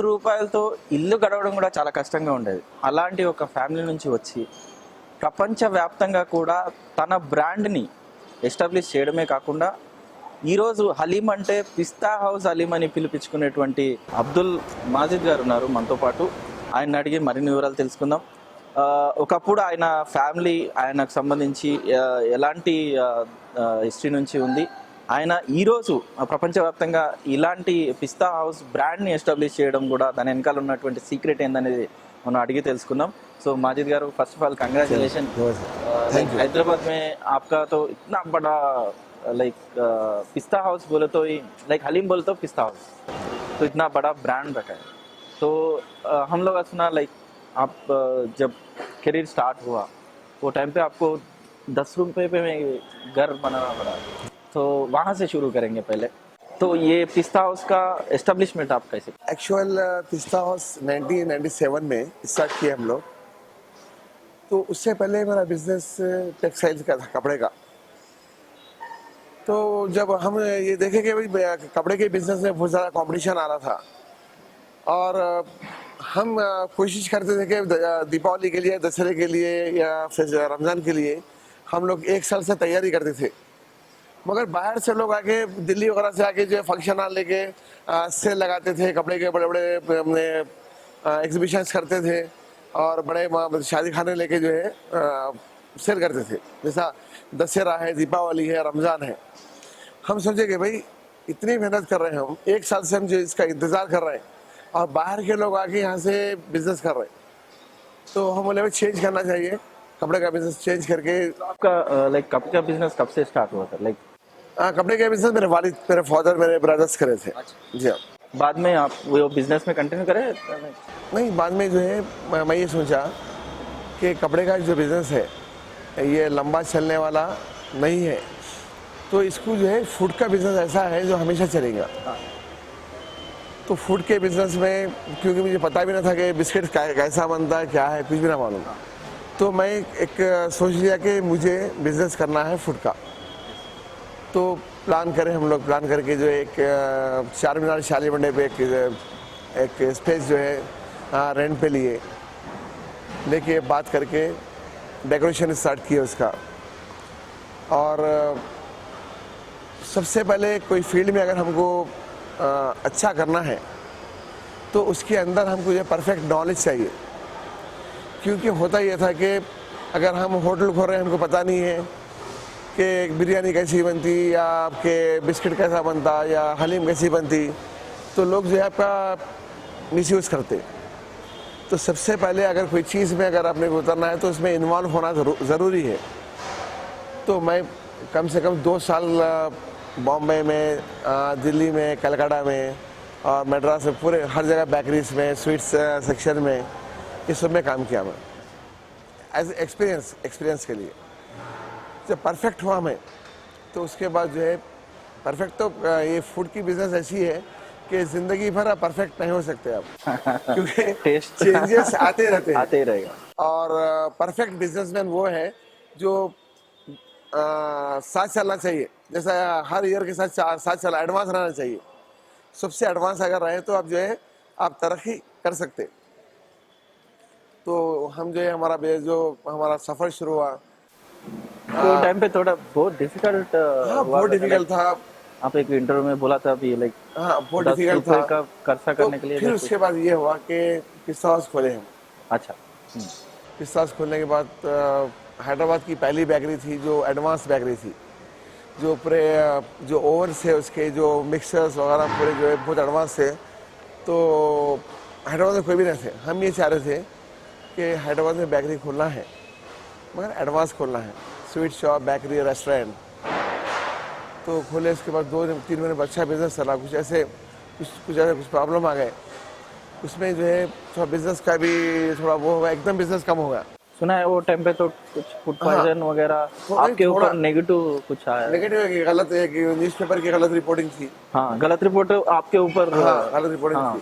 రూ. 10తో ఇల్లు గడవడం కూడా చాలా కష్టంగా ఉండేది. అలాంటి ఒక ఫ్యామిలీ నుంచి వచ్చి ప్రపంచవ్యాప్తంగా కూడా తన బ్రాండ్ని ఎస్టాబ్లిష్ చేయడమే కాకుండా ఈరోజు హలీం అంటే పిస్తా హౌస్ హలీం అని పిలిపించుకునేటువంటి అబ్దుల్ మాజిద్ గారు ఉన్నారు మనతో పాటు. ఆయన అడిగి మరిన్ని వివరాలు తెలుసుకుందాం. ఒకప్పుడు ఆయన ఫ్యామిలీ ఆయనకు సంబంధించి ఎలాంటి హిస్టరీ నుంచి ఉంది, ఆయన ఈరోజు ప్రపంచవ్యాప్తంగా ఇలాంటి పిస్తా హౌస్ బ్రాండ్ని ఎస్టాబ్లిష్ చేయడం కూడా దాని వెనకాల ఉన్నటువంటి సీక్రెట్ ఏందనేది మనం అడిగి తెలుసుకుందాం. So Majid garu, first of all congratulation. Hyderabad में आपका तो इतना बड़ा लाइक पिस्ता हाउस बोले तो लाइक हलीम बोले तो पिस्ता हाउस, तो इतना बड़ा ब्रांड रखा है. तो हम लोग सुना लाइक आप जब करियर स्टार्ट हुआ वो टाइम पे आपको 10 रुपये पे में घर बनाना पड़ा, तो वहाँ से शुरू करेंगे पहले. तो ये पिस्ता हाउस का एस्टेब्लिशमेंट आप कैसे? एक्चुअल पिस्ता हाउस 1997 में स्टार्ट किया हम लोग. तो उससे पहले मेरा बिजनेस टेक्सटाइल्स का था, कपड़े का. तो जब हम ये देखे कि भाई कपड़े के बिजनेस में बहुत ज़्यादा कंपटीशन आ रहा था और हम कोशिश करते थे कि दीपावली के लिए, दशहरे के लिए या फिर रमज़ान के लिए हम लोग एक साल से तैयारी करते थे. मगर बाहर से लोग आके दिल्ली वगैरह से आके जो फंक्शन आ लेके सेल लगाते थे, कपड़े के बड़े बड़े एग्जीबिशंस करते थे और बड़े शादी खाने लेके जो है सेल करते थे. जैसा दशहरा है, दीपावली है, रमज़ान है. हम सोचे कि भाई इतनी मेहनत कर रहे हैं, हम एक साल से हम जो इसका इंतज़ार कर रहे हैं और बाहर के लोग आके यहाँ से बिजनेस कर रहे हैं, तो हम बोले भाई चेंज करना चाहिए, कपड़े का बिजनेस चेंज करके. आपका लाइक कपड़े का बिजनेस कब से स्टार्ट हुआ था? लाइक कपड़े के बिजनेस मेरे वालिद, मेरे फादर, मेरे ब्रदर्स करे थे. जी हाँ. बाद में आप वो बिजनेस में कंटिन्यू करें? नहीं, बाद में जो है मैं ये सोचा कि कपड़े का जो बिज़नेस है ये लंबा चलने वाला नहीं है, तो इसको जो है फूड का बिज़नेस ऐसा है जो हमेशा चलेगा. तो फूड के बिज़नेस में क्योंकि मुझे पता भी ना था कि बिस्किट कैसा बनता है, क्या है, कुछ भी ना मालूम, तो मैं एक सोच लिया कि मुझे बिज़नेस करना है फूड का. तो प्लान करें हम लोग, प्लान करके जो एक चार मीनार शाली मंडे पे एक स्पेस जो है रेंट पे लिए, लेके बात करके डेकोरेशन स्टार्ट किया उसका. और सबसे पहले कोई फील्ड में अगर हमको अच्छा करना है तो उसके अंदर हमको ये परफेक्ट नॉलेज चाहिए. क्योंकि होता ये था कि अगर हम होटल खोल रहे हैं, हमको पता नहीं है कि बिरयानी कैसी बनती या आपके बिस्किट कैसा बनता या हलीम कैसी बनती, तो लोग जो है आपका मिसयूज़ करते. तो सबसे पहले अगर कोई चीज़ में अगर आपने को उतरना है तो उसमें इन्वॉल्व होना ज़रूरी है. तो मैं कम से कम 2 साल बॉम्बे में, दिल्ली में, कलकत्ता में और मद्रास में, पूरे हर जगह बेकरीज में, स्वीट्स सेक्शन में, इस सब में काम किया मैं एज एक्सपीरियंस के लिए. जब परफेक्ट हुआ मैं, तो उसके बाद जो है परफेक्ट, तो ये फूड की बिजनेस ऐसी है कि ज़िंदगी भर आप परफेक्ट नहीं हो सकते आप क्योंकि चेंजेस आते रहते हैं, आते ही रहेगा. और परफेक्ट बिजनेसमैन वो है जो साथ चलना चाहिए. जैसा हर ईयर के साथ साथ चला, एडवांस रहना चाहिए. सबसे एडवांस अगर रहे तो आप जो है आप तरक्की कर सकते. तो हम जो है हमारा सफ़र शुरू हुआ तो टाइम पे थोड़ा बहुत डिफिकल्ट. बहुत डिफिकल्ट था. आप एक इंटरव्यू में बोला था अभी लाइक बहुत डिफिकल्ट था का खर्चा करने के लिए. फिर उसके बाद ये हुआ कि पिस्ता हाउस खोले हम. अच्छा. पिस्ता हाउस खोलने के बाद हैदराबाद की पहली बेकरी थी जो एडवांस बेकरी थी, जो पूरे जो ओवन्स थे उसके जो मिक्सर्स वगैरह पूरे जो है बहुत एडवांस थे. तो हैदराबाद में कोई भी नहीं थे. हम ये चाह रहे थे कि हैदराबाद में बेकरी खोलना है मगर एडवांस खोलना है, स्वीट शॉप, बेकरी, रेस्टोरेंट. तो खोले. उसके बाद 2-3 महीने अच्छा बिजनेस चला. कुछ प्रॉब्लम आ गए उसमें, जो है थोड़ा बिजनेस का भी थोड़ा वो होगा, एकदम बिजनेस कम हो गया. सुना है वो टाइम पे तो कुछ फूड पॉइजन वगैरह आपके ऊपर नेगेटिव कुछ आया? नेगेटिव है कि गलत है कि न्यूज़पेपर की गलत रिपोर्टिंग थी. हाँ, गलत रिपोर्ट आपके ऊपर. गलत रिपोर्टिंग थी.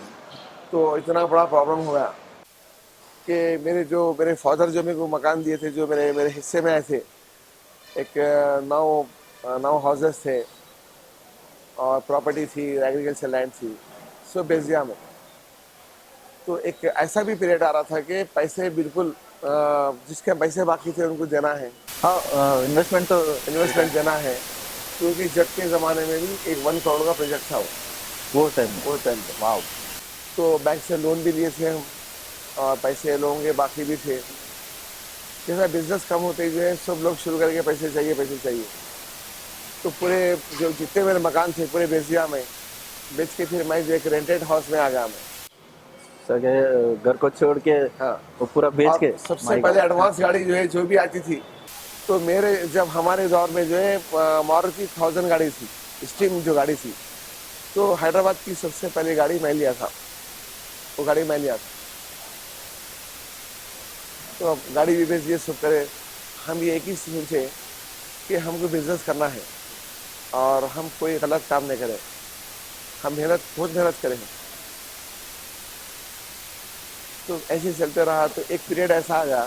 तो इतना बड़ा प्रॉब्लम हुआ कि मेरे फादर जो मेरे को मकान दिए थे, जो मेरे हिस्से में आए थे, एक 9 हाउसेस थे और प्रॉपर्टी थी, एग्रीकल्चर लैंड थी, सब बेच दिया मैं. तो एक ऐसा भी पीरियड आ रहा था कि पैसे बिल्कुल जिसके पैसे बाकी थे उनको देना है, हाँ, इन्वेस्टमेंट तो इन्वेस्टमेंट देना है, क्योंकि जब के ज़माने में भी एक 1 करोड़ का प्रोजेक्ट था वो टाइम में। वो टाइम पे। वाह। तो बैंक से लोन भी लिए थे हम, और पैसे लोगों के बाकी भी थे। जैसा बिजनेस कम होते ही जो है सब लोग शुरू करके पैसे चाहिए पैसे चाहिए, तो पूरे जो जितने मेरे मकान थे पूरे बेच दिया मैं, बेच के फिर मैं जो एक रेंटेड हाउस में आ गया मैं। सगे घर को छोड़ के हाँ, वो पूरा बेच और के सबसे माई पहले गॉड। एडवांस गाड़ी जो है जो भी आती थी, तो मेरे जब हमारे दौर में जो है मारुति 1000 गाड़ी थी, स्टीम जो गाड़ी थी, तो हैदराबाद की सबसे पहली गाड़ी मैं लिया था, वो गाड़ी मैं लिया था। तो अब गाड़ी भी बेच दिए, सब करे। हम ये एक ही सोचे कि हमको बिजनेस करना है और हम कोई गलत काम नहीं करें, हम बहुत मेहनत करें। तो ऐसे ही चलते रहा। तो एक पीरियड ऐसा आ गया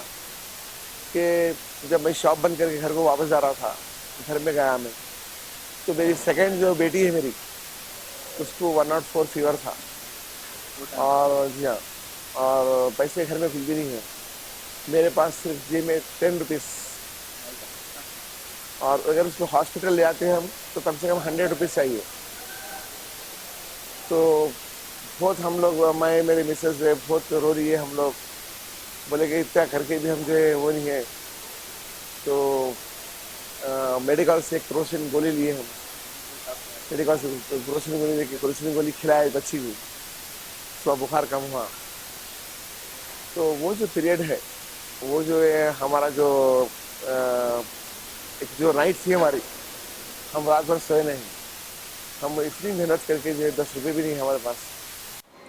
कि जब मैं शॉप बंद करके घर को वापस जा रहा था, घर में गया मैं, तो मेरी सेकंड जो बेटी है मेरी, उसको 104 फीवर था, और जी हाँ, और पैसे घर में कुछ भी नहीं है, मेरे पास सिर्फ जेब में 10 रुपीज़, और अगर उसको हॉस्पिटल ले आते हैं हम तो कम से कम 100 रुपीज़ चाहिए। तो बहुत हम लोग, मैं मेरी मिसेज जो है बहुत रो रही है, हम लोग बोले कि इतना करके भी हम जो है वो नहीं है। तो मेडिकल से क्रोसिन गोली लिए हम, मेडिकल से क्रोसिन गोली लेके क्रोसिन गोली खिलाए बच्ची को, उसका बुखार कम हुआ। तो वो जो पीरियड है, वो जो है हमारा जो एक जो नाइट थी हमारी, हम रात भर सोए नहीं, हम इतनी मेहनत करके जो है 10 रुपये भी नहीं हमारे पास।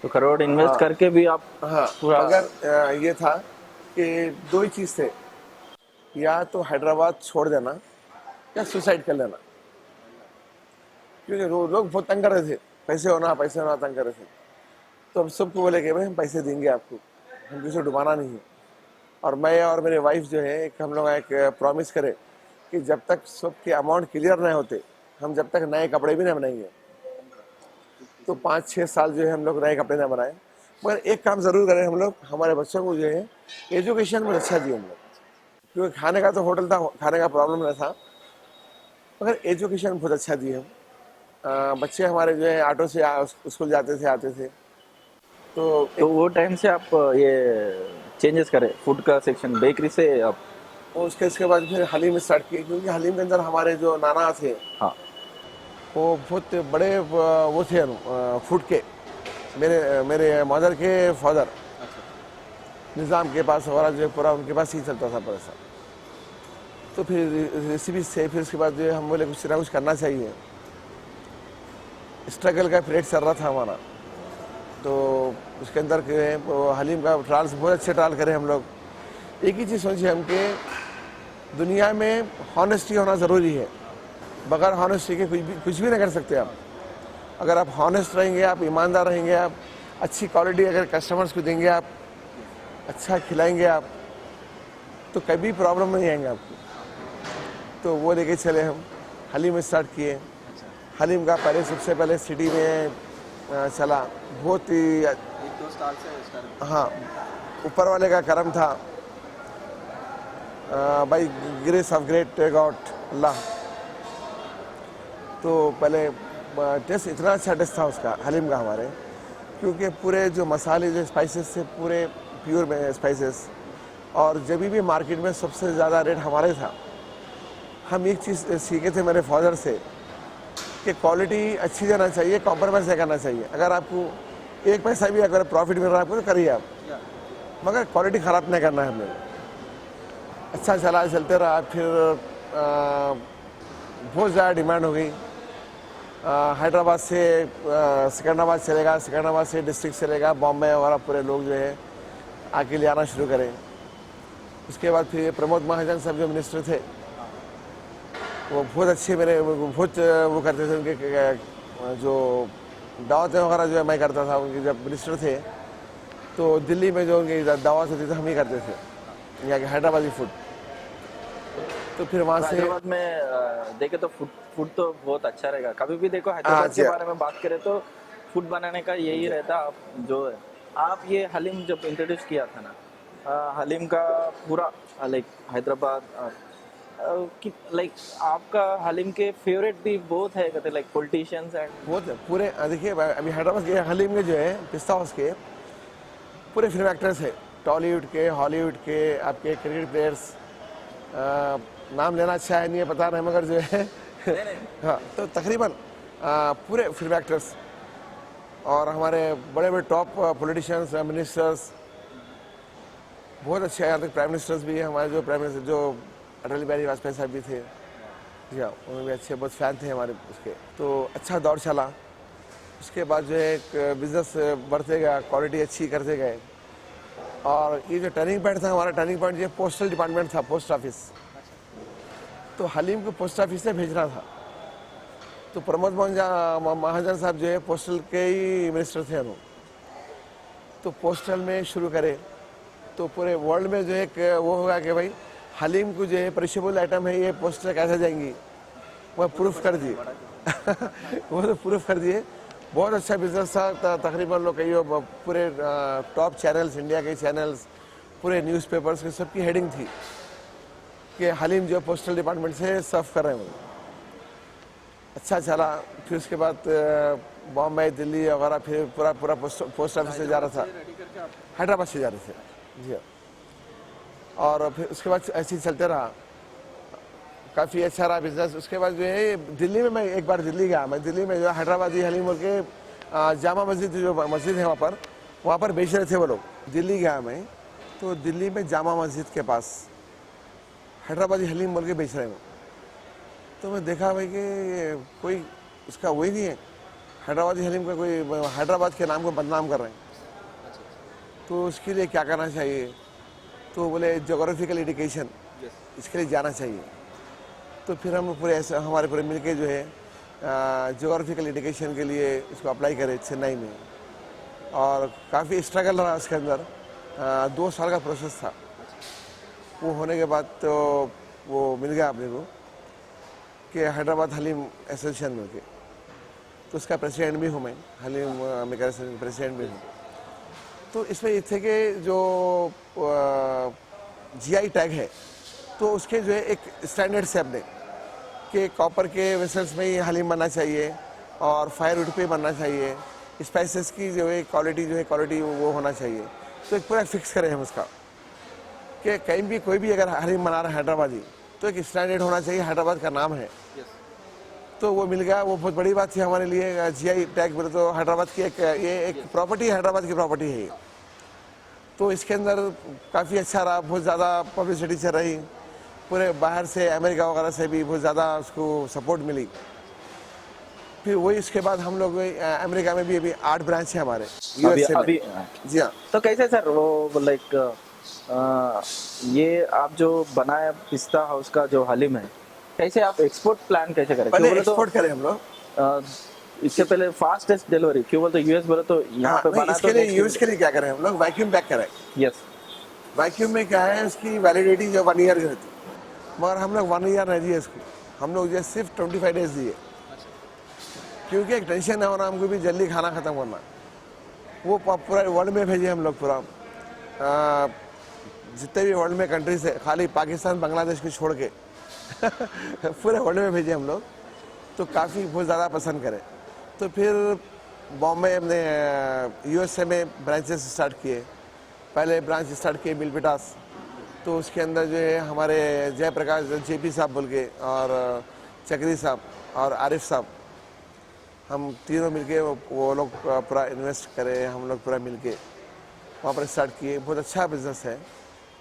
तो करोड़ इन्वेस्ट हाँ। करके भी आप हाँ, पूरा। मगर ये था कि दो ही चीज़ थे, या तो हैदराबाद छोड़ देना या सुसाइड कर लेना, क्योंकि लोग बहुत तंग कर रहे थे, पैसे होना तंग कर रहे थे। तो हम सबको बोले कि भाई हम पैसे देंगे आपको, हम किसी को डुबाना नहीं है। और मैं और मेरे वाइफ जो है एक हम लोग एक प्रॉमिस करें कि जब तक सबके अमाउंट क्लियर नहीं होते, हम जब तक नए कपड़े भी नहीं बनाएंगे। तो 5-6 साल जो है हम लोग नए कपड़े ना बनाए, मगर एक काम ज़रूर करें, हम लोग हमारे बच्चों को जो है एजुकेशन में अच्छा दिए हम लोग, क्योंकि खाने का तो होटल था, खाने का प्रॉब्लम नहीं था, मगर एजुकेशन बहुत अच्छा दिए हम। बच्चे हमारे जो है ऑटो से स्कूल जाते थे, आते थे। तो तो वो टाइम से आप ये चेंजेस करें फूड का सेक्शन बेकरी से आप। उसके बाद फिर हलीम स्टार्ट किए, क्योंकि हलीम के अंदर हमारे जो नाना थे हाँ। वो बहुत बड़े वो थे फूड के, मेरे मेरे मदर के फादर निज़ाम के पास हमारा जो है पूरा उनके पास ही चलता था पैसा। तो फिर रेसिपी से फिर उसके बाद जो है हम बोले कुछ ना कुछ करना चाहिए। स्ट्रगल का पीरियड चल रहा था हमारा, तो उसके अंदर जो है वो हलीम का ट्रायल्स बहुत अच्छे ट्रायल करें हम लोग। एक ही चीज़ सोचिए हम कि दुनिया में हॉनेस्टी होना ज़रूरी है, बगैर हॉनेस्टी के कुछ भी नहीं कर सकते आप। अगर आप हॉनेस्ट रहेंगे, आप ईमानदार रहेंगे, आप अच्छी क्वालिटी अगर कस्टमर्स को देंगे, आप अच्छा खिलाएंगे आप, तो कभी प्रॉब्लम नहीं आएंगे आपको। तो वो लेके चले हम, हलीम स्टार्ट किए। हलीम का पहले सबसे पहले सिटी में चला, बहुत ही हाँ, ऊपर वाले का करम था, by grace of great god Allah. तो पहले टेस्ट इतना अच्छा टेस्ट था उसका हलीम का हमारे, क्योंकि पूरे जो मसाले जो स्पाइसेस थे पूरे प्योर में स्पाइसेस, और जब भी मार्केट में सबसे ज़्यादा रेट हमारे था। हम एक चीज़ सीखे थे मेरे फादर से कि क्वालिटी अच्छी देना चाहिए, कॉम्प्रोमाइज़ नहीं करना चाहिए। अगर आपको एक पैसा भी अगर प्रॉफिट मिल रहा है आपको तो करिए आप, मगर क्वालिटी ख़राब नहीं करना है हमें। अच्छा चला, चलते रहा। फिर बहुत ज़्यादा डिमांड हो गई। हैदराबाद से सिकंदराबाद चलेगा, सिकंदराबाद से डिस्ट्रिक्ट चलेगा, बॉम्बे वगैरह पूरे लोग जो है आके ले आना शुरू करें। उसके बाद फिर प्रमोद महाजन साहब जो मिनिस्टर थे, वो बहुत अच्छे मेरे बहुत वो करते थे। उनके जो दावतें वगैरह जो है मैं करता था, उनके जब मिनिस्टर थे तो दिल्ली में जो उनकी दावत होती थी हम ही करते थे, यहाँ के हैदराबादी फूड। तो फिर वहाँ से हैदराबाद में देखे तो फूड तो बहुत अच्छा रहेगा। कभी भी देखो हैदराबाद के बारे में बात करें तो फूड बनाने का यही रहता, आप जो आप ये हलीम जब इंट्रोड्यूस किया था ना, हलीम का पूरा लाइक हैदराबाद लाइक आपका हलीम के फेवरेट भी बहुत है कहते लाइक पॉलिटिशियंस एंड वो तो पूरे देखिए अभी हैदराबाद के हलीम में जो है पिस्ता हाउस के पूरे फिल्म एक्टर्स है, टॉलीवुड के, हॉलीवुड के, आपके क्रिकेट प्लेयर्स, नाम लेना अच्छा है नहीं है पता नहीं मगर जो है हाँ, तो तकरीबन पूरे फिल्म एक्टर्स और हमारे बड़े बड़े टॉप पॉलिटिशियंस, मिनिस्टर्स, बहुत अच्छे यहाँ तक प्राइम मिनिस्टर्स भी हैं हमारे, जो प्राइम मिनिस्टर जो अटल बिहारी वाजपेयी साहब भी थे, जी हाँ, उन्होंने भी अच्छे बहुत फैन थे हमारे उसके, तो अच्छा दौर चला। उसके बाद जो है एक बिजनेस बढ़ते गया, क्वालिटी अच्छी करते गए, और ये जो टर्निंग पॉइंट था हमारा, टर्निंग पॉइंट ये पोस्टल डिपार्टमेंट था, पोस्ट ऑफिस, तो हलीम को पोस्ट ऑफिस से भेजना था, तो प्रमोद महाजन साहब जो है पोस्टल के ही मिनिस्टर थे हम, तो पोस्टल में शुरू करे, तो पूरे वर्ल्ड में जो है एक वो होगा कि भाई हलीम को जो है पेरिशेबल आइटम है, ये पोस्टर कैसे जाएंगी, वह प्रूफ कर दिए वो तो प्रूफ कर दिए। बहुत अच्छा बिजनेस था, तकरीबन लोग कहिए पूरे टॉप चैनल्स, इंडिया के चैनल्स, पूरे न्यूज़पेपर्स के सबकी हेडिंग थी कि हलीम जो पोस्टल डिपार्टमेंट से सर्व कर रहे हैं। अच्छा चला, फिर उसके बाद बॉम्बे, दिल्ली वगैरह, फिर पूरा पूरा पोस्ट ऑफिस से जा रहा था, हैदराबाद से जा रहे थे, जी हाँ। और फिर उसके बाद ऐसे ही चलते रहा, काफ़ी अच्छा रहा बिजनेस। उसके बाद जो है दिल्ली में मैं एक बार दिल्ली गया, मैं दिल्ली में जो हैदराबादी हलीम बोल के जामा मस्जिद, जो मस्जिद है वहाँ पर बेच रहे थे वो लोग। दिल्ली गया मैं, तो दिल्ली में जामा मस्जिद के पास हैदराबादी हलीम बोल के बेच रहे हैं, तो मैं देखा भाई कि कोई उसका वही नहीं है, हैदराबादी हलीम का कोई, हैदराबाद के नाम को बदनाम कर रहे हैं, तो उसके लिए क्या करना चाहिए, तो बोले जोग्राफिकल एजुकेशन, इसके लिए जाना चाहिए। तो फिर हम पूरे ऐसे हमारे पूरे मिलके जो है जोग्राफिकल एजुकेशन के लिए इसको अप्लाई करे चेन्नई में, और काफ़ी स्ट्रगल रहा उसके अंदर, 2 साल का प्रोसेस था। वो होने के बाद तो वो मिल गया अपने को कि हैदराबाद हलीम एसोसिएशन में के, तो उसका प्रेसिडेंट भी हूँ मैं, हलीम मेकर प्रेसिडेंट भी हूँ। तो इसमें ये थे कि जो जीआई टैग है, तो उसके जो है एक स्टैंडर्ड से अपने कि कॉपर के वेसल्स में ही हलीम बनना चाहिए, और फायर वुड पे बनना चाहिए, स्पाइसेस की जो है क्वालिटी वो होना चाहिए। तो एक पूरा फिक्स करें हम उसका कि कहीं भी कोई भी अगर हलीम बना रहा है हैदराबादी, तो एक स्टैंडर्ड होना चाहिए, हैदराबाद का नाम है। तो वो मिल गया, वो बहुत बड़ी बात थी हमारे लिए। जीआई टैग बोले तो हैदराबाद की एक प्रॉपर्टी, हैदराबाद की प्रॉपर्टी है ये। तो इसके अंदर काफ़ी अच्छा रहा, बहुत ज़्यादा पब्लिसिटी चल रही, पूरे बाहर से अमेरिका वगैरह से भी बहुत ज़्यादा उसको सपोर्ट मिली। फिर वही इसके बाद हम लोग अमेरिका में भी अभी 8 ब्रांच है हमारे यूएसए में। अभी जी हाँ। तो कैसे सर वो लाइक ये आप जो बनाया पिस्ता हाउस का जो हलीम है, कैसे आप एक्सपोर्ट प्लान कैसे करें? पहले क्यों बोले एक्सपोर्ट करें हम लोग, इससे पहले फास्टेस्ट डिलीवरी, क्यों बोले तो यूएस बोले तो यहाँ पे बना, इसके लिए यूएस के लिए क्या करें हम लोग, वैक्यूम पैक करें। यस, वैक्यूम में क्या है, उसकी वैलिडिटी जो 1 ईयर की रहती, मगर हम लोग 1 ईयर नहीं दिए इसको, हम लोग जो सिर्फ 25 डेज दिए, क्योंकि एक टेंशन ना होना हमको भी जल्दी खाना ख़त्म करना। वो पूरा वर्ल्ड में भेजे हम लोग, पूरा जितने भी वर्ल्ड में कंट्रीज है, खाली पाकिस्तान बांग्लादेश को छोड़ के पूरे वर्ल्ड में भेजे हम लोग, तो काफ़ी बहुत ज़्यादा पसंद करें। तो फिर बॉम्बे हमने यूएसए में ब्रांचेस स्टार्ट किए, पहले ब्रांच स्टार्ट किए मिलपिटास, तो उसके अंदर जो है हमारे जयप्रकाश जेपी साहब बोल के, और चक्री साहब और आरिफ साहब, हम तीनों मिलके वो लोग पूरा इन्वेस्ट करें, हम लोग पूरा मिलके वहाँ पर स्टार्ट किए। बहुत अच्छा बिजनेस है,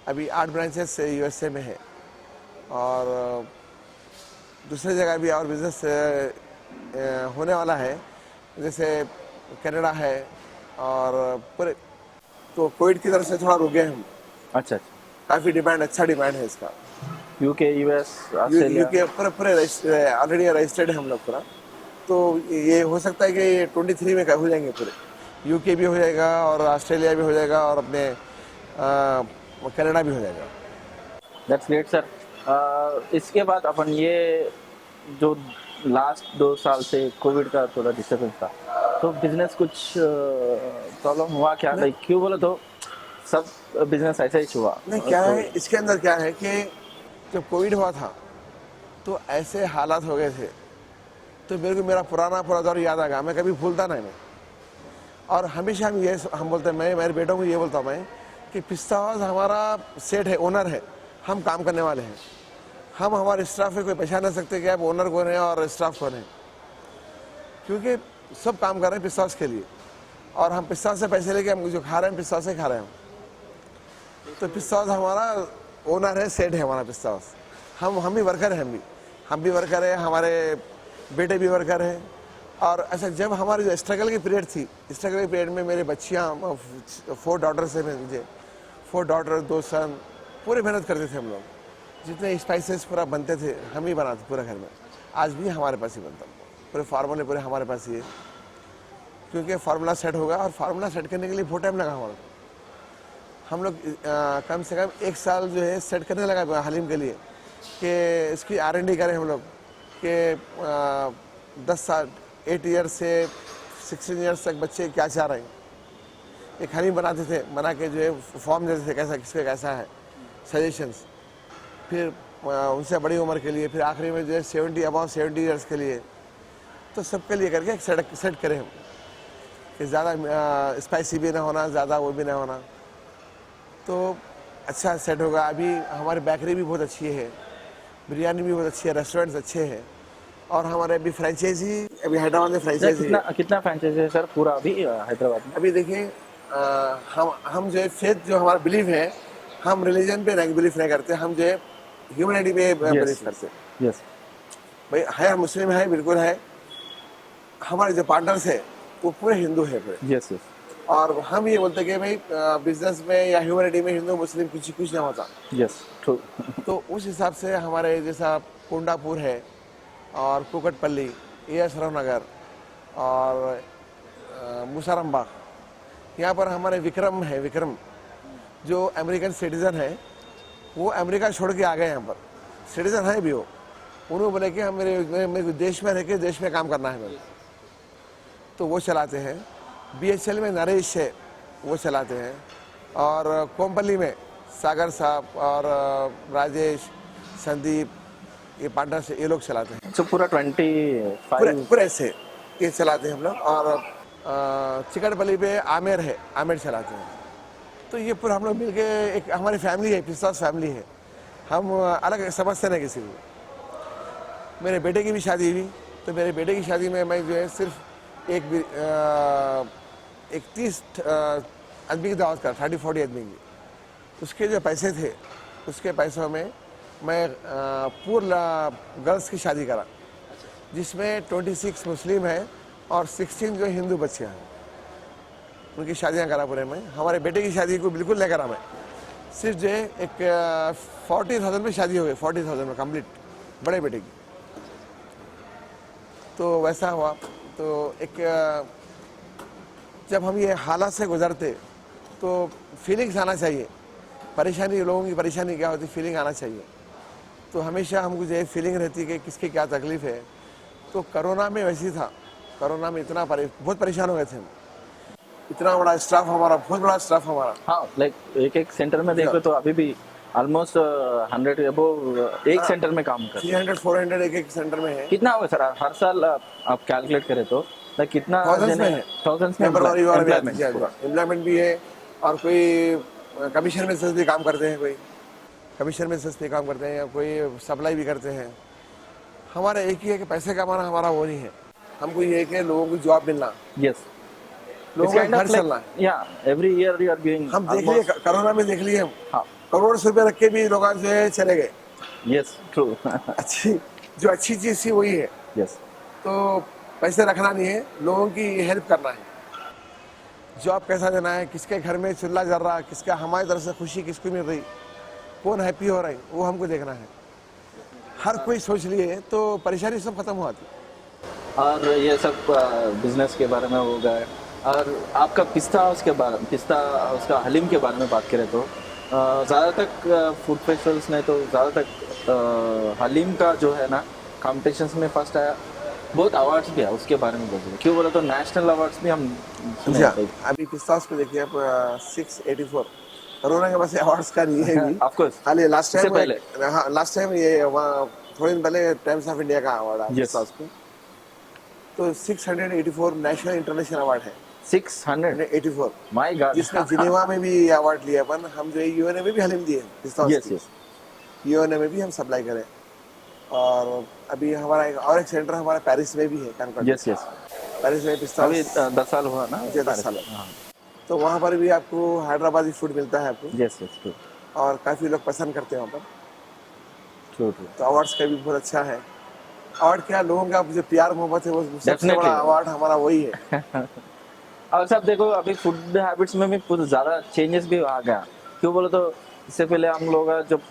अभी 8 ब्रांचेस यूएसए में है, और दूसरे जगह भी और बिजनेस होने वाला है, जैसे कनाडा है, और पूरे तो कोविड की तरफ से थोड़ा रुक गए हम। अच्छा, काफ़ी डिमांड, अच्छा डिमांड है इसका। यूके, यूएस, ऑस्ट्रेलिया, यूके पूरे ऑलरेडी रजिस्टर्ड है हम लोग पूरा, तो ये हो सकता है कि 23 में हो जाएंगे पूरे, यूके भी हो जाएगा, और ऑस्ट्रेलिया भी हो जाएगा, और अपने कनाडा भी हो जाएगा। That's great sir. इसके बाद अपन ये जो लास्ट 2 साल से कोविड का थोड़ा डिस्टर्बेंस था, तो बिजनेस कुछ प्रॉब्लम हुआ क्या, लाइक क्यों बोले तो सब बिजनेस ऐसा ही हुआ। नहीं, क्या तो है इसके अंदर, क्या है कि जब कोविड हुआ था तो ऐसे हालात हो गए थे, तो मेरे को मेरा पूरा दौर याद आ गया, मैं कभी भूलता नहीं मैं। और हमेशा हम बोलते हैं, मैं मेरे बेटों को ये बोलता हूँ मैं कि पिस्ता हाउस हमारा सेठ है, ओनर है, हम काम करने वाले हैं। हम हमारे स्टाफ में कोई पहचान नहीं सकते कि आप ओनर कौन है और स्टाफ कौन है, क्योंकि सब काम कर रहे हैं पिस्ता हाउस के लिए। और हम पिस्ता हाउस से पैसे लेके हम जो खा रहे हैं पिस्ता हाउस से खा रहे हैं हम। तो पिस्ता हाउस हमारा ओनर है, सेठ है हमारा पिस्ता हाउस। हम भी वर्कर हैं, हम भी वर्कर हैं, हमारे बेटे भी वर्कर हैं। और ऐसा जब हमारी जो स्ट्रगल की पीरियड थी, स्ट्रगल की पीरियड में मेरे बच्चियाँ 4 डॉटर्स है मुझे, 4 डॉटर 2 सन, पूरे मेहनत करते थे हम लोग। जितने स्पाइसेस पूरा बनते थे हम ही बनाते पूरे घर में। आज भी हमारे पास ही बनता, पूरे फार्मूले पूरे हमारे पास ही है, क्योंकि फार्मूला सेट होगा। और फार्मूला सेट करने के लिए बहुत टाइम लगा हमारे को। हम लोग कम से कम 1 साल जो है सेट करने लगा हलीम के लिए, कि इसकी R&D करें हम लोग, कि 10 साल 8 ईयर्स से 16 ईयर्स तक बच्चे क्या चाह रहे हैं। एक हलीम बनाते थे, बना के जो है फॉर्म देते थे कैसा किसका कैसा है, सजेशंस। फिर उनसे बड़ी उम्र के लिए, फिर आखिरी में जो है 70 ईयर्स के लिए, तो सबके लिए करके एक सेट करें हम, कि ज़्यादा स्पाइसी भी ना होना, ज़्यादा वो भी ना होना, तो अच्छा सेट होगा। अभी हमारी बेकरी भी बहुत अच्छी है, बिरयानी भी बहुत अच्छी है, रेस्टोरेंट्स अच्छे हैं। और हमारे अभी फ्रेंचाइजी, अभी हैदराबाद में फ्रेंचाइजी कितना कितना फ्रेंचाइजी है सर पूरा अभी हैदराबाद में? अभी देखिए, हम जो है फेथ, जो हमारा बिलीव है, हम रिलीजन पे नहीं बिलीव नहीं करते, हम जो है ह्यूमैनिटी पे बिलीव करते हैं। यस भाई है, मुस्लिम है, बिल्कुल है। हमारे जो पार्टनर्स है वो पूरे हिंदू है पूरे। यस यस और हम ये बोलते हैं कि भाई बिजनेस में या ह्यूमैनिटी में हिंदू मुस्लिम कुछ नहीं होता। Yes true. तो उस हिसाब से हमारे जैसा कोंडापुर है और कुकटपल्ली, AS राव नगर और मुसारम्बाग, यहाँ पर हमारे विक्रम है, विक्रम जो अमेरिकन सिटीज़न है, वो अमेरिका छोड़ के आ गए यहाँ पर, सिटीज़न है भी वो। उन्होंने बोले कि हम मेरे देश में रह के देश में काम करना है मेरे, तो वो चलाते हैं। BHL में नरेश है, वो चलाते हैं। और कोम्पली में सागर साहब और राजेश, संदीप, ये पार्टनर्स ये लोग चलाते हैं। सो पूरा 25 पूरे ऐसे ये चलाते हैं हम लोग। और चिकटपल्ली पे आमिर है, आमिर चलाते हैं। तो ये पूरा हम लोग मिलके एक हमारी फैमिली है, पिस्ता फैमिली है। हम अलग समझते नहीं किसी को। मेरे बेटे की भी शादी हुई, तो मेरे बेटे की शादी में मैं जो है सिर्फ एक 30 आदमी की दावत कर, 30-40 आदमी की। उसके जो पैसे थे, उसके पैसों में मैं पूरा गर्ल्स की शादी करा, जिसमें 26 मुस्लिम हैं और 16 जो हिंदू बच्चे हैं, उनकी शादियां करा पूरे में। हमारे बेटे की शादी को बिल्कुल नहीं करा मैं, सिर्फ जो है एक 40,000 में शादी हो गई, 40,000 में कंप्लीट, बड़े बेटे की। तो वैसा हुआ। तो एक जब हम ये हालात से गुजरते तो फीलिंग्स आना चाहिए, परेशानी, लोगों की परेशानी क्या होती, फीलिंग आना चाहिए। तो हमेशा हमको जो फीलिंग रहती है कि किसकी क्या तकलीफ है। तो कोरोना में वैसी था, कोरोना में बहुत परेशान हो गए थे हम। इतना बड़ा स्टाफ हमारा, बहुत बड़ा स्टाफ हमारा। हाँ, लाइक एक सेंटर में देखो तो अभी भी ऑलमोस्ट 100 अबव एक सेंटर में काम कर 300-400 एक सेंटर में है। कितना होगा सर हर साल आप कैलकुलेट करें तो लाइक कितना थाउजेंड्स में है, थाउजेंड्स में एम्प्लॉयमेंट भी है। और कोई कमीशन बेसिस भी काम करते हैं, कोई कमीशन बेसिस पे काम करते हैं, या कोई सप्लाई भी करते हैं। हमारा एक ही है कि पैसे कमाना हमारा वो नहीं है, हमको ये है कि लोगों को जॉब मिलना, यस लोगों का घर चलना है। या every year you are giving. हम देख लिए कोरोना में, देख लिए हम, हाँ करोड़ रुपए रख के भी लोग जो है चले गए। Yes true. जो अच्छी चीज थी वही है। यस तो पैसे रखना नहीं है, लोगों की हेल्प करना है। जॉब कैसा देना है, किसके घर में चूल्हा जल रहा, किसका हमारी तरफ से खुशी किसको मिल रही, कौन हैप्पी हो रहा है, वो हमको देखना है। हर कोई सोच लिए तो परेशानी सब खत्म हो जाती। और ये सब बिजनेस के बारे में हो गए। और आपका पिस्ता उसका हलीम के बारे में बात करें तो ज़्यादातर फूड फेस्टिवल्स में तो ज़्यादातर हलीम का जो है ना कॉम्पिटिशन्स में फर्स्ट आया बहुत अवार्ड्स भी है, उसके बारे में बोलिए। क्यों बोले तो नेशनल अवार्ड्स भी हम सुने जी हाँ, हैं। अभी पिस्तास पे देखिए आप 684 कोरोना के बाद से अवार्ड्स का नहीं है भी। ऑफ कोर्स, खाली लास्ट इससे टाइम, पहले। हाँ लास्ट टाइम ये वहाँ थोड़े दिन पहले टाइम्स ऑफ इंडिया का अवार्ड आया यस, पिस्तास को। तो 684 नेशनल इंटरनेशनल अवार्ड है, 600। 184, माय गॉड। जिसमें जिनेवा में भी अवार्ड लिया अपन। हम जो है यूएनए में भी हलीम दिए पिस्तास यस की, यस यूएनए में भी हम सप्लाई करें। और अभी हमारा एक सेंटर हमारा पेरिस में भी है, कनकॉर्ड। Yes yes. पेरिस में अभी पिस्तास 10 साल हुआ ना जी 10 पेरिस साल में। है। हाँ, तो वहाँ पर भी आपको हैदराबादी फूड मिलता है आपको, यस यस, ट्रू और काफ़ी लोग पसंद करते हैं वहाँ पर। True true. तो अवार्ड्स का भी बहुत अच्छा है। अवार्ड क्या, लोगों का जो प्यार मोहब्बत है वो सबसे डेफिनेटली। बड़ा अवार्ड हमारा वही है। और सब देखो, अभी फूड हैबिट्स में भी कुछ ज़्यादा चेंजेस भी आ गया। क्यों बोलो तो इससे पहले हम लोग जब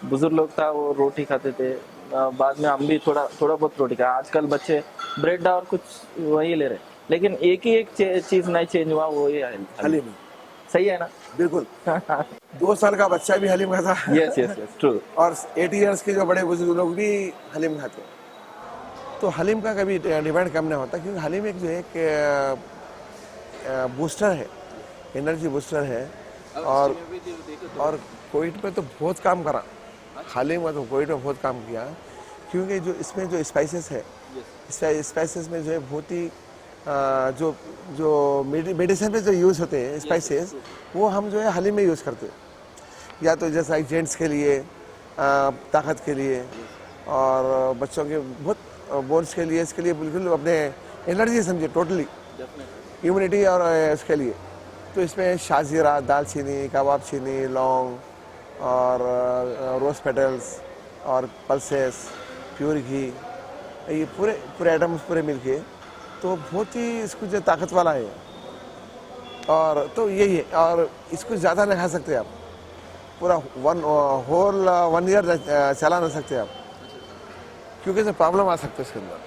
बुजुर्ग लोग था वो रोटी खाते थे, बाद में हम भी थोड़ा थोड़ा बहुत रोटी खाए। आजकल बच्चे ब्रेड और कुछ वही ले रहे, लेकिन एक ही एक चीज़ नहीं चेंज हुआ, वो ये है हलीम। हलीम, सही है ना? बिल्कुल। 2 साल का बच्चा भी हलीम खाता है यस यस यस, ट्रू। और 80 ईयर्स के जो बड़े बुजुर्ग लोग भी हलीम खाते हैं। तो हलीम का कभी डिमांड कम नहीं होता, क्योंकि हलीम एक जो है कि बूस्टर है, एनर्जी बूस्टर है। और कोविड में तो बहुत काम करा, हलीम में तो कोविड में बहुत काम किया, क्योंकि जो इसमें जो स्पाइसेस है, स्पाइसेस में जो है बहुत ही जो जो मेडिसिन पे जो यूज़ होते हैं स्पाइसेस, वो हम जो है हलीम में यूज़ करते हैं। या तो जैसा जेंट्स के लिए ताकत के लिए, और बच्चों के बहुत बोन्स के लिए, इसके लिए बिल्कुल अपने एनर्जी समझे टोटली इम्यूनिटी और इसके लिए। तो इसमें शाजीरा, दालचीनी, कबाब चीनी, लौंग और रोज़ पेटल्स और पल्सेस, प्योर घी, ये पूरे पूरे आइटम्स पूरे मिलके तो बहुत ही इसको जो ताकत वाला है। और तो यही है, और इसको ज़्यादा नहीं खा सकते आप, पूरा होल 1 ईयर चला नहीं सकते आप, क्योंकि इसमें प्रॉब्लम आ सकते है इसके अंदर।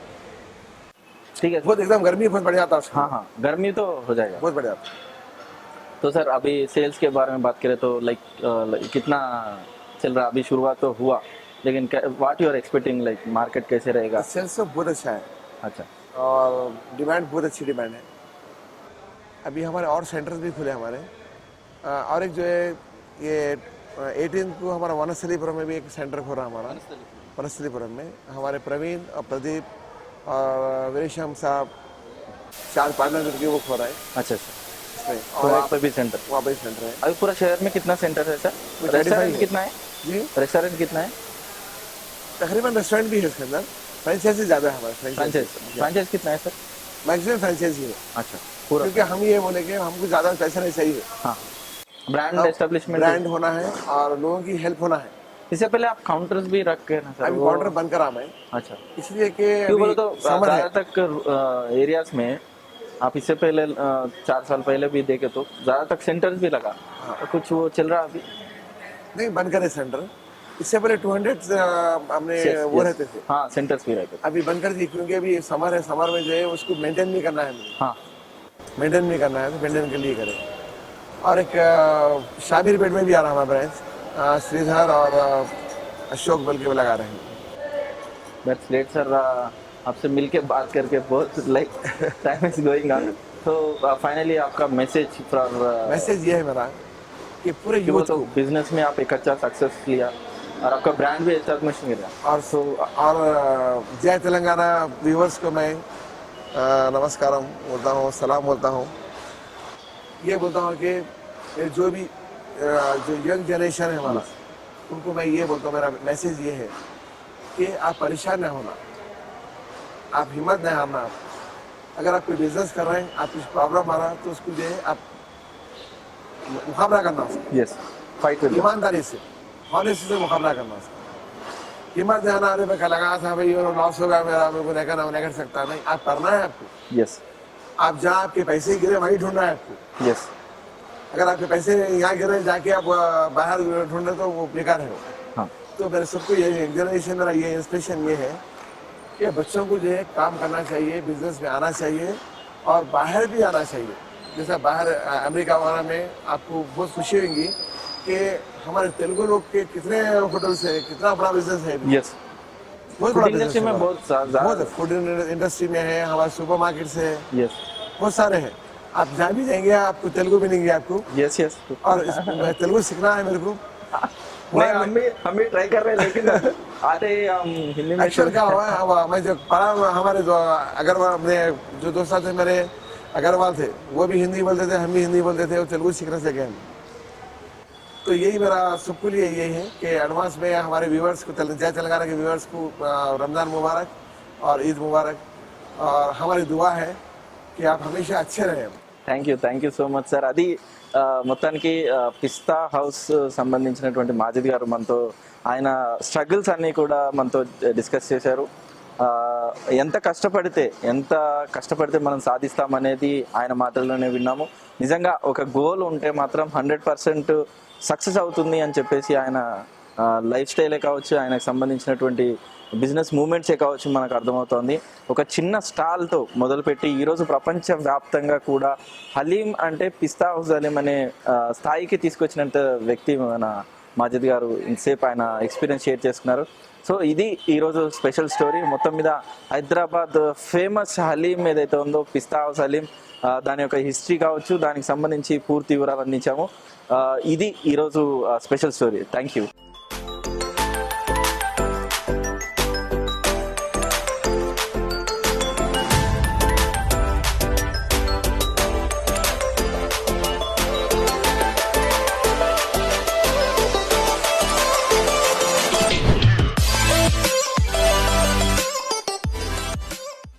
ठीक है। बहुत एकदम गर्मी बहुत बढ़िया आता है उसका। हाँ हाँ, गर्मी तो हो जाएगा। बहुत बढ़िया। तो सर अभी सेल्स के बारे में बात करें तो लाइक कितना चल रहा? अभी शुरुआत तो हुआ, लेकिन what you are expecting, like market कैसे रहेगा? सेल्स तो बहुत अच्छा है, अच्छा और डिमांड बहुत अच्छी डिमांड है। अभी हमारे और सेंटर्स भी खुले हमारे। और एक जो है ये 18 को हमारा वनस्थलीपुरम में भी एक सेंटर खुल रहा है हमारा। वनस्थलीपुरम में हमारे प्रवीण और प्रदीप और वीरेशम साहब 4 पार्टनर करके वो खोल रहा है अच्छा अच्छा। इसमें। तो और वहाँ पे भी सेंटर? वहाँ पे सेंटर है। अभी पूरा शहर में कितना सेंटर है सर? 35 रेस्टोरेंट है। कितना है? जी, रेस्टोरेंट कितना है? तकरीबन रेस्टोरेंट भी है इसके अंदर। फ्रेंचाइजी ज़्यादा है हमारे। फ्रेंचाइज फ्रेंचाइज कितना है सर? मैक्सिमम फ्रेंचाइजी है, अच्छा पूरा। क्योंकि हम ये बोले कि हमको ज़्यादा पैसा नहीं चाहिए, हाँ, ब्रांड एस्टेब्लिशमेंट ब्रांड होना है और लोगों की हेल्प होना है। इससे पहले आप काउंटर्स भी रख के ना सर? अभी काउंटर बंद करा मैं, अच्छा, इसलिए कि क्यों बोलो अभी तो समर है। ज़्यादातर एरियाज में आप इससे पहले 4 साल पहले भी देखे तो ज़्यादातर सेंटर्स भी लगा। तो कुछ वो चल रहा अभी? नहीं, बंद करे सेंटर। इससे पहले 200 हमने Yes, वो yes. रहते थे, हाँ, सेंटर्स भी रहते थे। अभी बंद कर दी, क्योंकि अभी समर है। समर में जो है उसको मेंटेन भी करना है, हाँ मेंटेन भी करना है, तो मेंटेन के लिए करें। और एक शाबिर पेट में भी आ रहा हमारा ब्रांच, श्रीधर और अशोक बल के लगा रहे हैं। That's great sir. आपसे मिलके बात करके बहुत like time is going on. तो फाइनली आपका मैसेज फॉर मैसेज ये है मेरा कि पूरे कि वो यूथ तो को, बिजनेस में आप एक अच्छा सक्सेस लिया और आपका ब्रांड भी एस्टैब्लिश हो गया। और जय तेलंगाना व्यूवर्स को मैं नमस्कारम बोलता हूँ, सलाम बोलता हूँ। ये बोलता हूँ कि ये जो भी जो यंग जनरेशन है हमारा, उनको मैं ये बोलता हूँ, मेरा मैसेज ये है कि आप परेशान नहीं होना, आप हिम्मत नहीं हारना। आप अगर आप कोई बिजनेस कर रहे हैं, आप कुछ प्रॉब्लम आ रहा है, तो उसको जो है आप मुकाबला करना उसका, यस, फाइट विद ईमानदारी से, हॉनेस्टी से मुकाबला करना उसका। हिम्मत नहीं आना, अरे मैं कल लगा था भाई और लॉस होगा मेरा, मेरे को नहीं कर सकता। नहीं, आप करना है आपको। यस आप जहाँ आपके पैसे गिरे वहीं ढूंढना है आपको। यस। अगर आपके पैसे यहाँ गिरे जाके आप बाहर ढूंढे तो वो बेकार है। हाँ तो मेरे सबको ये जनरेशन, मेरा ये इंस्पिरेशन ये है कि बच्चों को जो है काम करना चाहिए, बिजनेस में आना चाहिए और बाहर भी आना चाहिए। जैसा बाहर अमेरिका वगैरह में आपको बहुत खुशी होगी कि हमारे तेलुगु लोग के कितने होटल्स है, कितना बड़ा बिजनेस है। यस बहुत फूड बड़ा इंडस्ट्री में बिजनेस बहुत बहुत फूड इंडस्ट्री में है, हमारे सुपर मार्केट है, यस बहुत सारे हैं। आप जहाँ भी जाएंगे आपको तेलुगु मिलेंगे आपको, यस यस और तेलुगु सीखना है मेरे को। नहीं हम भी ट्राई कर रहे हैं, लेकिन आते ही हम हिंदी में एक्चुअल क्या हुआ है, मैं जो पढ़ा हमारे जो अग्रवाल अपने जो दोस्त थे मेरे अग्रवाल थे, वो भी हिंदी बोलते थे, हम भी हिंदी बोलते थे, और तेलुगु सीखने से गए हम। तो यही मेरा सबके लिए यही है कि एडवांस में हमारे व्यूवर्स को, जय तेलंगाना के व्यूवर्स को रमज़ान मुबारक और ईद मुबारक, और हमारी दुआ है कि आप हमेशा अच्छे रहें। Thank you so much sir. అది మొత్తానికి పిస్తా హౌస్ సంబంధించినటువంటి మాజిద్ గారు మనతో ఆయన స్ట్రగుల్స్ అన్నీ కూడా మనతో డిస్కస్ చేశారు. ఎంత కష్టపడితే మనం సాధిస్తామనేది ఆయన మాటల్లోనే విన్నాము. నిజంగా ఒక గోల్ ఉంటే మాత్రం 100% సక్సెస్ అవుతుంది అని చెప్పేసి ఆయన లైఫ్ స్టైలే కావచ్చు, ఆయనకు సంబంధించినటువంటి బిజినెస్ మూమెంట్సే కావచ్చు మనకు అర్థమవుతోంది. ఒక చిన్న స్టాల్తో మొదలుపెట్టి ఈరోజు ప్రపంచవ్యాప్తంగా కూడా హలీం అంటే పిస్తా హౌస్ హలీం అనే స్థాయికి తీసుకొచ్చినంత వ్యక్తి మన మాజిద్ గారు. ఇంతసేపు ఆయన ఎక్స్పీరియన్స్ షేర్ చేసుకున్నారు. సో ఇది ఈరోజు స్పెషల్ స్టోరీ. మొత్తం మీద హైదరాబాద్ ఫేమస్ హలీం ఏదైతే ఉందో పిస్తా హౌస్ హలీం, దాని యొక్క హిస్టరీ కావచ్చు, దానికి సంబంధించి పూర్తి వివరాలు అందించాము. ఇది ఈరోజు స్పెషల్ స్టోరీ. Thank you.